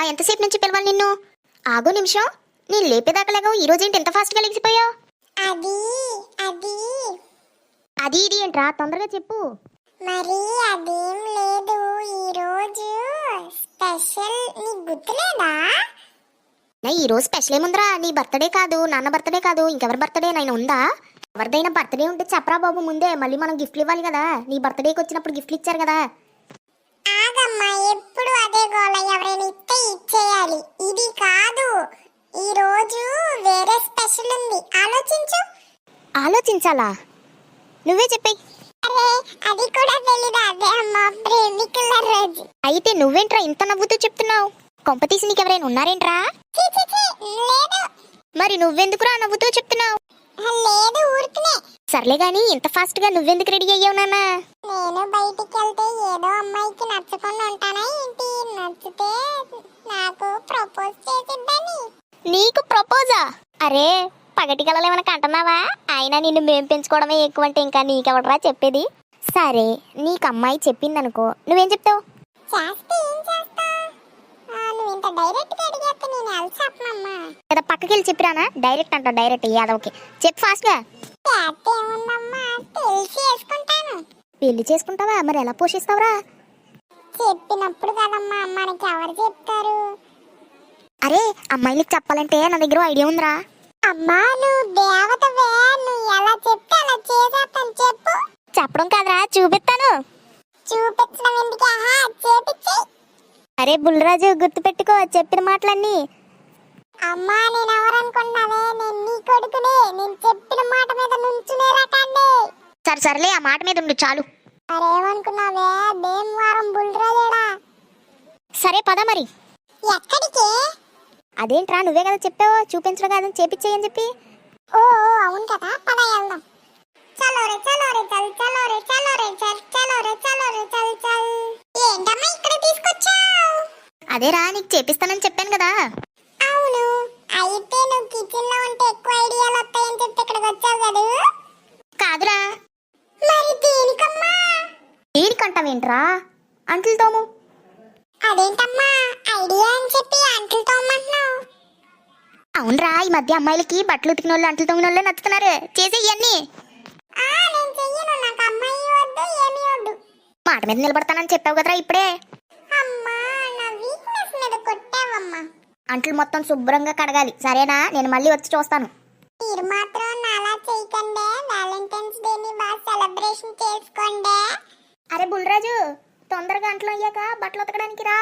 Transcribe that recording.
ఎంతసేపు నుంచి పిలవాలి నిన్ను? ఆగో నిమిషం, నేను లేపేదాకా లేగవు. ఈ రోజు ఏంటి ఎంత ఫాస్ట్గా లెగిసిపోయావు? అది అది అది ఇది ఏంట్రా, తొందరగా చెప్పు. మరి అదేం లేదు, ఈరోజు స్పెషల్. నీకు గుర్తులేదా? ఈ రోజు స్పెషల్ ఏముందిరా? నీ బర్త్డే కాదు, నాన్న బర్త్డే కాదు, ఇంకెవరి బర్త్డే నైనా ఉందా? ఎవరిదైనా బర్త్డే ఉంటే చెప్పరా బాబు ముందే. మళ్ళీ మనం గిఫ్ట్లు ఇవ్వాలి కదా. నీ బర్త్డేకి వచ్చినప్పుడు గిఫ్ట్లు ఇచ్చారు కదా. ఆగమ్మా, ఎప్పుడు అదే గోల. ఎవరైనా ఇస్తే ఇచ్చేయాలి. ఇది కాదు, ఈ రోజు వేరే స్పెషల్ ఉంది. ఆలోచించు. ఆలోచించాలా? నువ్వే చెప్పేయ్. అరే, అది కూడా తెలీదా? అదే అమ్మా, ప్రేమికుల రోజు. అయితే నువ్వేంట్రా ఇంత నవ్వుతూ చెప్తున్నావు? కొంపతీసి నీకెవరైనా ఉన్నారేంట్రా? ఛీ, ఛీ, ఛీ, లేదు. మరి నువ్వెందుకురా నవ్వుతూ చెప్తున్నావు? లేదు, ఊరికనే. సర్లే గాని ఇంత ఫాస్ట్ గా నువ్వెందుకు రెడీ అయ్యావు నాన్న? నేను బయటికి వెళ్తే ఏదో అమ్మాయికి నచ్చకుండా ఉంటానా ఏంటి? నచ్చితే నాకు ప్రపోజ్ చేసిద్దని. నీకు ప్రపోజా? అరే, పగటి కళలు ఏమైనా కంటున్నావా? అయినా నిన్ను మేం పెంచుకోవడమే ఎక్కువ అంటే ఇంకా నీకెవడరా చెప్పేది? సరే, నీకు అమ్మాయి చెప్పిందనుకో, నువ్వేం చెప్తావు? చేస్తే ఏం చేస్తా? నువ్వు ఇంత డైరెక్ట్ గా అడిగేస్తే నేను అలసమ్మా. లేదా పక్కకి వెళ్ళి చెప్పిరానా? డైరెక్ట్ అంటావు, డైరెక్ట్ యాదవ్కి. చెప్పు ఫాస్ట్ గా. చేస్తే ఏముందమ్మా, తెలిసి చేసుకుంటాను. పెళ్లి చేసుకుంటావా? మరి ఎలా పోషిస్తావురా? చెప్పినప్పుడు కదమ్మా, మనకి ఎవరు చెప్తారు? అరే, అమ్మాయిలకు చెప్పాలంటే నా దగ్గర ఐడియా ఉందిరా. అమ్మా, నువ్వు దేవతవే. నువ్వు ఎలా చెప్తే అలా చేసేస్తాను. చెప్పు. చెప్పడం కాదురా, చూపిస్తాను. చూపించడం ఎందుకు? చేపించి. అరే బుల్రాజు, గుర్తుపెట్టుకో చెప్పిన మాటలన్నీ. అమ్మా, నేను ఎవరనుకున్నావే? నేను నీ కొడుకునే. నేను చెప్పిన మాట మీద నుంచునే రకాన్ని. సర్లే, ఆ మాట మీద ఉండు చాలు. మరేమనుకున్నావే? భీమవరం బుల్రాజేడా. సరే పద మరి. ఎక్కడికి? అదేంట్రా, నువ్వే కదా చెప్పావు చూపించడం కాదని చేపిచ్చేయని చెప్పి. ఓ అవును కదా, పద వెళ్దాం. చలో రే చల్, చలో రే చల్. ఏంటమ్మా ఇక్కడ తీసుకొచ్చావు? అదేరా, నీకు చేపిస్తానని చెప్పాను కదా. అవును, అయితే నువ్వు కిచెన్ లో ఉంటే ఎక్కువ ఐడియాలు వస్తాయని చెప్పి ఇక్కడికి వచ్చావు కదా. కాదురా. మరి దేనికమ్మా? దేనికంటావేంట్రా? అంట్లు తోము. అదేంటమ్మా ఐడియా అని చెప్పి అంట్లు తోమంటున్నావు? అవునరా, ఈ మధ్య అమ్మాయిలకి బట్టలు ఉతికిన వాళ్ళు అంట్లు తోమిన వాళ్ళే నచ్చుతున్నారు. చేసే ఇవన్నీ. నేను చెయ్యను. నాకు అమ్మాయి వద్దు, ఏమీ వద్దు. మాట మీద నిలబడతానని చెప్పావు కదరా ఇప్పుడే. అమ్మా, నా వీక్నెస్ మీద కొట్టావమ్మా. అంట్లు మొత్తం శుభ్రంగా కడగాలి, సరేనా? నేను మళ్ళీ వచ్చి చూస్తాను. మీరు మాత్రం నాలా చేయకండి. వ్యాలంటైన్స్ డేని బాగా సెలబ్రేషన్ చేసుకోండి. అరే బుల్రాజు, తొందరగా అంట్లు అయ్యాక బట్టలు ఉతకడానికి రా.